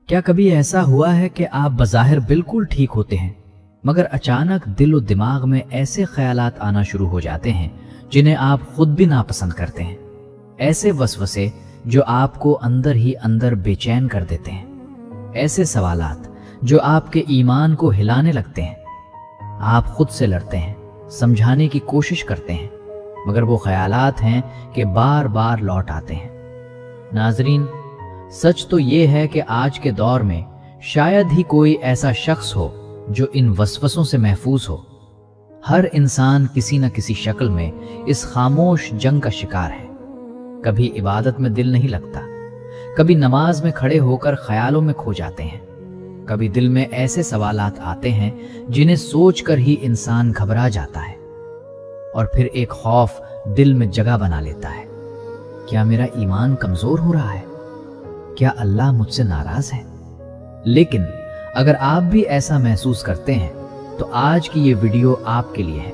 کیا کبھی ایسا ہوا ہے کہ آپ بظاہر بالکل ٹھیک ہوتے ہیں مگر اچانک دل و دماغ میں ایسے خیالات آنا شروع ہو جاتے ہیں جنہیں آپ خود بھی ناپسند کرتے ہیں؟ ایسے وسوسے جو آپ کو اندر ہی اندر بے چین کر دیتے ہیں، ایسے سوالات جو آپ کے ایمان کو ہلانے لگتے ہیں۔ آپ خود سے لڑتے ہیں، سمجھانے کی کوشش کرتے ہیں، مگر وہ خیالات ہیں کہ بار بار لوٹ آتے ہیں۔ ناظرین، سچ تو یہ ہے کہ آج کے دور میں شاید ہی کوئی ایسا شخص ہو جو ان وسوسوں سے محفوظ ہو۔ ہر انسان کسی نہ کسی شکل میں اس خاموش جنگ کا شکار ہے۔ کبھی عبادت میں دل نہیں لگتا، کبھی نماز میں کھڑے ہو کر خیالوں میں کھو جاتے ہیں، کبھی دل میں ایسے سوالات آتے ہیں جنہیں سوچ کر ہی انسان گھبرا جاتا ہے، اور پھر ایک خوف دل میں جگہ بنا لیتا ہے۔ کیا میرا ایمان کمزور ہو رہا ہے؟ کیا اللہ مجھ سے ناراض ہے؟ لیکن اگر آپ بھی ایسا محسوس کرتے ہیں تو آج کی یہ ویڈیو آپ کے لیے ہے،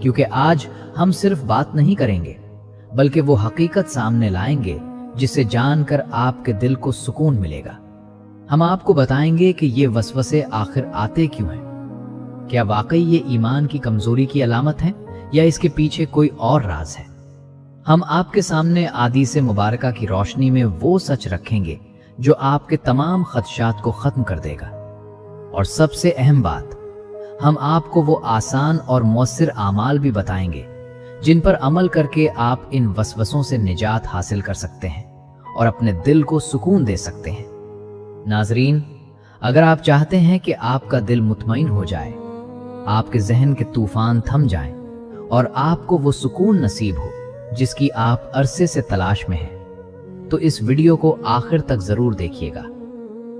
کیونکہ آج ہم صرف بات نہیں کریں گے بلکہ وہ حقیقت سامنے لائیں گے جسے جان کر آپ کے دل کو سکون ملے گا۔ ہم آپ کو بتائیں گے کہ یہ وسوسے آخر آتے کیوں ہیں، کیا واقعی یہ ایمان کی کمزوری کی علامت ہے یا اس کے پیچھے کوئی اور راز ہے۔ ہم آپ کے سامنے احادیث مبارکہ کی روشنی میں وہ سچ رکھیں گے جو آپ کے تمام خدشات کو ختم کر دے گا، اور سب سے اہم بات، ہم آپ کو وہ آسان اور مؤثر اعمال بھی بتائیں گے جن پر عمل کر کے آپ ان وسوسوں سے نجات حاصل کر سکتے ہیں اور اپنے دل کو سکون دے سکتے ہیں۔ ناظرین، اگر آپ چاہتے ہیں کہ آپ کا دل مطمئن ہو جائے، آپ کے ذہن کے طوفان تھم جائیں اور آپ کو وہ سکون نصیب ہو جس کی آپ عرصے سے تلاش میں ہیں، تو اس ویڈیو کو آخر تک ضرور دیکھیے گا،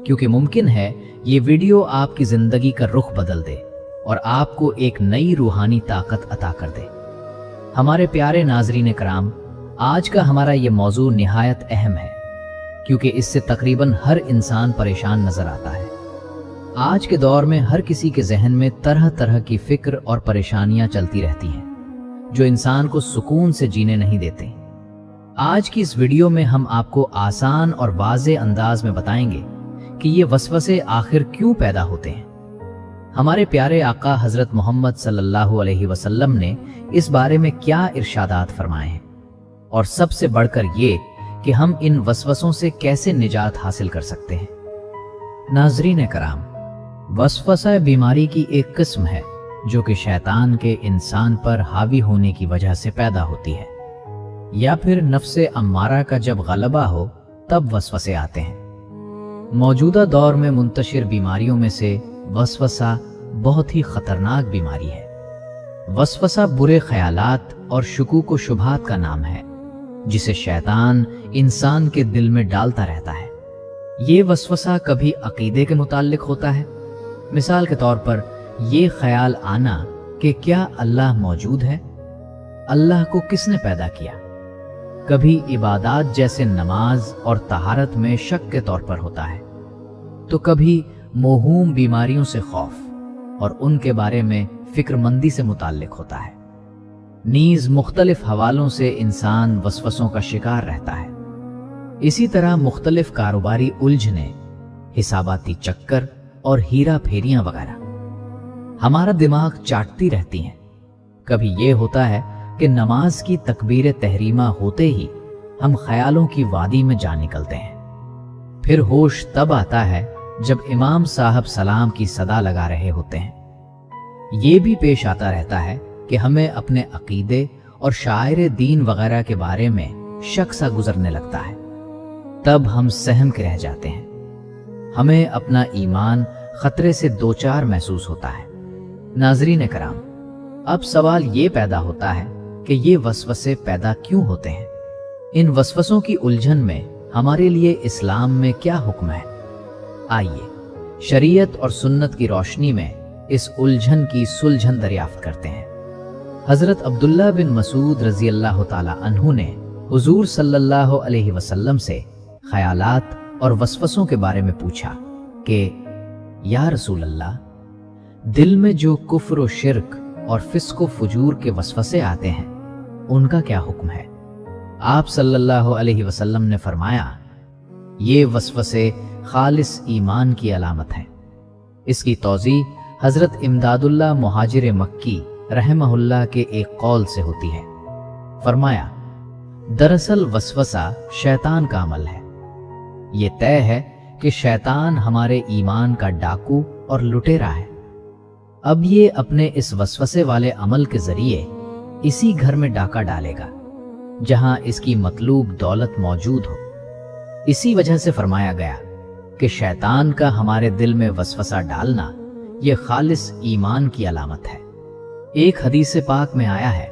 کیونکہ ممکن ہے یہ ویڈیو آپ کی زندگی کا رخ بدل دے اور آپ کو ایک نئی روحانی طاقت عطا کر دے۔ ہمارے پیارے ناظرین کرام، آج کا ہمارا یہ موضوع نہایت اہم ہے، کیونکہ اس سے تقریباً ہر انسان پریشان نظر آتا ہے۔ آج کے دور میں ہر کسی کے ذہن میں طرح طرح کی فکر اور پریشانیاں چلتی رہتی ہیں جو انسان کو سکون سے جینے نہیں دیتے۔ آج کی اس ویڈیو میں ہم آپ کو آسان اور واضح انداز میں بتائیں گے کہ یہ وسوسے آخر کیوں پیدا ہوتے ہیں۔ ہمارے پیارے آقا حضرت محمد صلی اللہ علیہ وسلم نے اس بارے میں کیا ارشادات فرمائے ہیں، اور سب سے بڑھ کر یہ کہ ہم ان وسوسوں سے کیسے نجات حاصل کر سکتے ہیں۔ ناظرین کرام، وسوسہ بیماری کی ایک قسم ہے جو کہ شیطان کے انسان پر حاوی ہونے کی وجہ سے پیدا ہوتی ہے، یا پھر نفس امارہ کا جب غلبہ ہو تب وسوسے آتے ہیں۔ موجودہ دور میں منتشر بیماریوں میں سے وسوسہ بہت ہی خطرناک بیماری ہے۔ وسوسہ برے خیالات اور شکوک و شبہات کا نام ہے جسے شیطان انسان کے دل میں ڈالتا رہتا ہے۔ یہ وسوسہ کبھی عقیدے کے متعلق ہوتا ہے، مثال کے طور پر یہ خیال آنا کہ کیا اللہ موجود ہے، اللہ کو کس نے پیدا کیا۔ کبھی عبادات جیسے نماز اور طہارت میں شک کے طور پر ہوتا ہے، تو کبھی موہوم بیماریوں سے خوف اور ان کے بارے میں فکر مندی سے متعلق ہوتا ہے۔ نیز مختلف حوالوں سے انسان وسوسوں کا شکار رہتا ہے۔ اسی طرح مختلف کاروباری الجھنیں، حساباتی چکر اور ہیرا پھیریاں وغیرہ ہمارا دماغ چاٹتی رہتی ہیں۔ کبھی یہ ہوتا ہے کہ نماز کی تکبیر تحریمہ ہوتے ہی ہم خیالوں کی وادی میں جا نکلتے ہیں۔ پھر ہوش تب آتا ہے جب امام صاحب سلام کی صدا لگا رہے ہوتے ہیں۔ یہ بھی پیش آتا رہتا ہے کہ ہمیں اپنے عقیدے اور شاعر دین وغیرہ کے بارے میں شک سا گزرنے لگتا ہے۔ تب ہم سہم کے رہ جاتے ہیں، ہمیں اپنا ایمان خطرے سے دوچار محسوس ہوتا ہے۔ ناظرین کرام، اب سوال یہ پیدا ہوتا ہے کہ یہ وسوسے پیدا کیوں ہوتے ہیں؟ ان وسوسوں کی الجھن میں ہمارے لیے اسلام میں کیا حکم ہے؟ آئیے شریعت اور سنت کی روشنی میں اس الجھن کی سلجھن دریافت کرتے ہیں۔ حضرت عبداللہ بن مسعود رضی اللہ تعالی عنہ نے حضور صلی اللہ علیہ وسلم سے خیالات اور وسوسوں کے بارے میں پوچھا کہ یا رسول اللہ، دل میں جو کفر و شرک اور فسق و فجور کے وسوسے آتے ہیں ان کا کیا حکم ہے؟ آپ صلی اللہ علیہ وسلم نے فرمایا، یہ وسوسے خالص ایمان کی علامت ہیں۔ اس کی توضیح حضرت امداد اللہ مہاجر مکی رحمہ اللہ کے ایک قول سے ہوتی ہے۔ فرمایا، دراصل وسوسہ شیطان کا عمل ہے۔ یہ طے ہے کہ شیطان ہمارے ایمان کا ڈاکو اور لٹیرا ہے۔ اب یہ اپنے اس وسوسے والے عمل کے ذریعے اسی گھر میں ڈاکہ ڈالے گا جہاں اس کی مطلوب دولت موجود ہو۔ اسی وجہ سے فرمایا گیا کہ شیطان کا ہمارے دل میں وسوسہ ڈالنا یہ خالص ایمان کی علامت ہے۔ ایک حدیث پاک میں آیا ہے،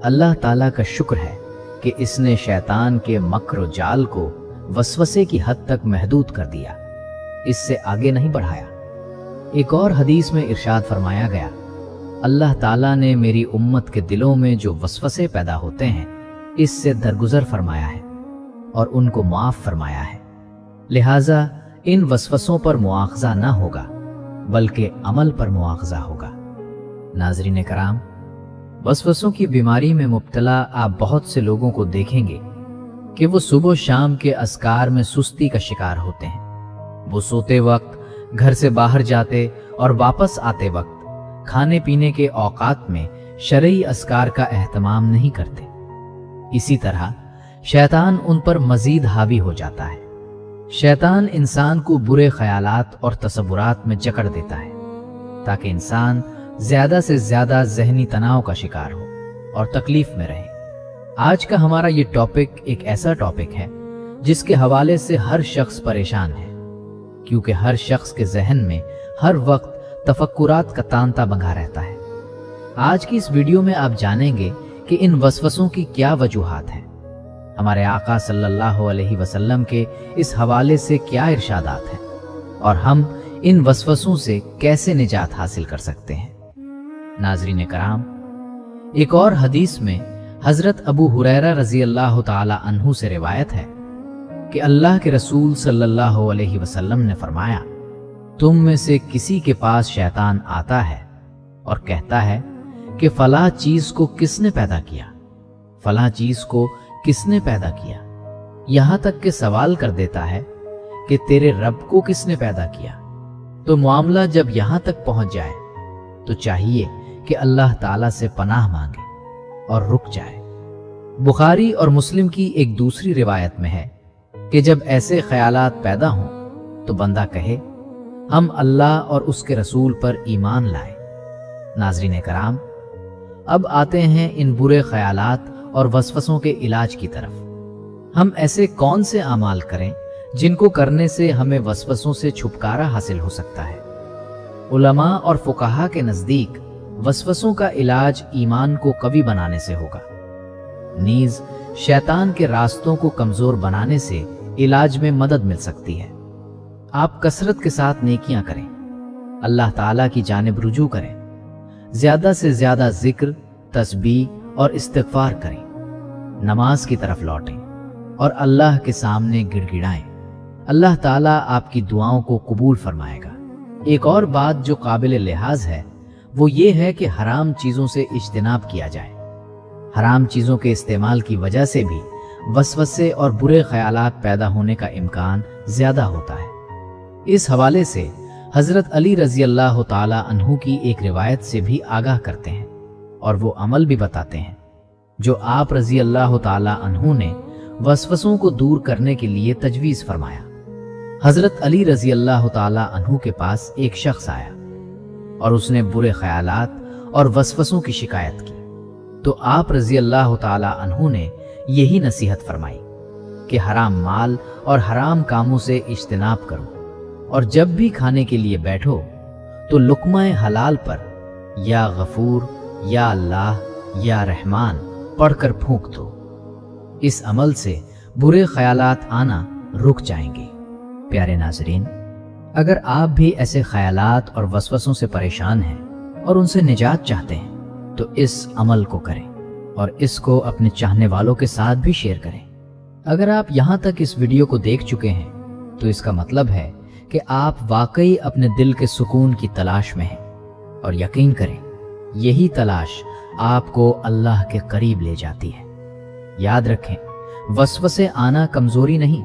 اللہ تعالیٰ کا شکر ہے کہ اس نے شیطان کے مکر و جال کو وسوسے کی حد تک محدود کر دیا، اس سے آگے نہیں بڑھایا۔ ایک اور حدیث میں ارشاد فرمایا گیا، اللہ تعالیٰ نے میری امت کے دلوں میں جو وسوسے پیدا ہوتے ہیں اس سے درگزر فرمایا ہے اور ان کو معاف فرمایا ہے، لہٰذا ان وسوسوں پر مواخذہ نہ ہوگا بلکہ عمل پر مواخذہ ہوگا۔ ناظرین کرام، وسوسوں کی بیماری میں مبتلا آپ بہت سے لوگوں کو دیکھیں گے کہ وہ صبح و شام کے اذکار میں سستی کا شکار ہوتے ہیں۔ وہ سوتے وقت، گھر سے باہر جاتے اور واپس آتے وقت، کھانے پینے کے اوقات میں شرعی اذکار کا اہتمام نہیں کرتے۔ اسی طرح شیطان ان پر مزید حاوی ہو جاتا ہے۔ شیطان انسان کو برے خیالات اور تصورات میں جکڑ دیتا ہے تاکہ انسان زیادہ سے زیادہ ذہنی تناؤ کا شکار ہو اور تکلیف میں رہے۔ آج کا ہمارا یہ ٹاپک ایک ایسا ٹاپک ہے جس کے حوالے سے ہر شخص پریشان ہے، کیونکہ ہر شخص کے ذہن میں ہر وقت تفکرات کا تانتا بنگا رہتا ہے۔ آج کی اس ویڈیو میں آپ جانیں گے کہ ان وسوسوں کی کیا وجوہات ہیں، ہمارے آقا صلی اللہ علیہ وسلم کے اس حوالے سے کیا ارشادات ہیں، اور ہم ان وسوسوں سے کیسے نجات حاصل کر سکتے ہیں۔ ناظرین کرام، ایک اور حدیث میں حضرت ابو ہریرہ رضی اللہ تعالی عنہ سے روایت ہے کہ اللہ کے رسول صلی اللہ علیہ وسلم نے فرمایا، تم میں سے کسی کے پاس شیطان آتا ہے اور کہتا ہے کہ فلاں چیز کو کس نے پیدا کیا، فلاں چیز کو کس نے پیدا کیا، یہاں تک کہ سوال کر دیتا ہے کہ تیرے رب کو کس نے پیدا کیا۔ تو معاملہ جب یہاں تک پہنچ جائے تو چاہیے کہ اللہ تعالیٰ سے پناہ مانگے اور رک جائے۔ بخاری اور مسلم کی ایک دوسری روایت میں ہے کہ جب ایسے خیالات پیدا ہوں تو بندہ کہے، ہم اللہ اور اس کے رسول پر ایمان لائے۔ ناظرین کرام، اب آتے ہیں ان برے خیالات اور وسوسوں کے علاج کی طرف۔ ہم ایسے کون سے اعمال کریں جن کو کرنے سے ہمیں وسوسوں سے چھٹکارا حاصل ہو سکتا ہے؟ علماء اور فقہا کے نزدیک وسوسوں کا علاج ایمان کو قوی بنانے سے ہوگا، نیز شیطان کے راستوں کو کمزور بنانے سے علاج میں مدد مل سکتی ہے۔ آپ کثرت کے ساتھ نیکیاں کریں، اللہ تعالیٰ کی جانب رجوع کریں، زیادہ سے زیادہ ذکر، تسبیح اور استغفار کریں، نماز کی طرف لوٹیں اور اللہ کے سامنے گڑ گڑائیں۔ اللہ تعالیٰ آپ کی دعاؤں کو قبول فرمائے گا۔ ایک اور بات جو قابل لحاظ ہے وہ یہ ہے کہ حرام چیزوں سے اجتناب کیا جائے۔ حرام چیزوں کے استعمال کی وجہ سے بھی وسوسے اور برے خیالات پیدا ہونے کا امکان زیادہ ہوتا ہے۔ اس حوالے سے حضرت علی رضی اللہ تعالی عنہ کی ایک روایت سے بھی آگاہ کرتے ہیں اور وہ عمل بھی بتاتے ہیں جو آپ رضی اللہ تعالی عنہ نے وسوسوں کو دور کرنے کے لیے تجویز فرمایا۔ حضرت علی رضی اللہ تعالی عنہ کے پاس ایک شخص آیا اور اس نے برے خیالات اور وسوسوں کی شکایت کی، تو آپ رضی اللہ تعالی عنہ نے یہی نصیحت فرمائی کہ حرام مال اور حرام کاموں سے اجتناب کرو، اور جب بھی کھانے کے لیے بیٹھو تو لقمہ حلال پر یا غفور، یا اللہ، یا رحمان پڑھ کر پھونک دو۔ اس عمل سے برے خیالات آنا رک جائیں گے۔ پیارے ناظرین، اگر آپ بھی ایسے خیالات اور وسوسوں سے پریشان ہیں اور ان سے نجات چاہتے ہیں تو اس عمل کو کریں اور اس کو اپنے چاہنے والوں کے ساتھ بھی شیئر کریں۔ اگر آپ یہاں تک اس ویڈیو کو دیکھ چکے ہیں تو اس کا مطلب ہے کہ آپ واقعی اپنے دل کے سکون کی تلاش میں ہیں، اور یقین کریں یہی تلاش آپ کو اللہ کے قریب لے جاتی ہے۔ یاد رکھیں، وسوسے آنا کمزوری نہیں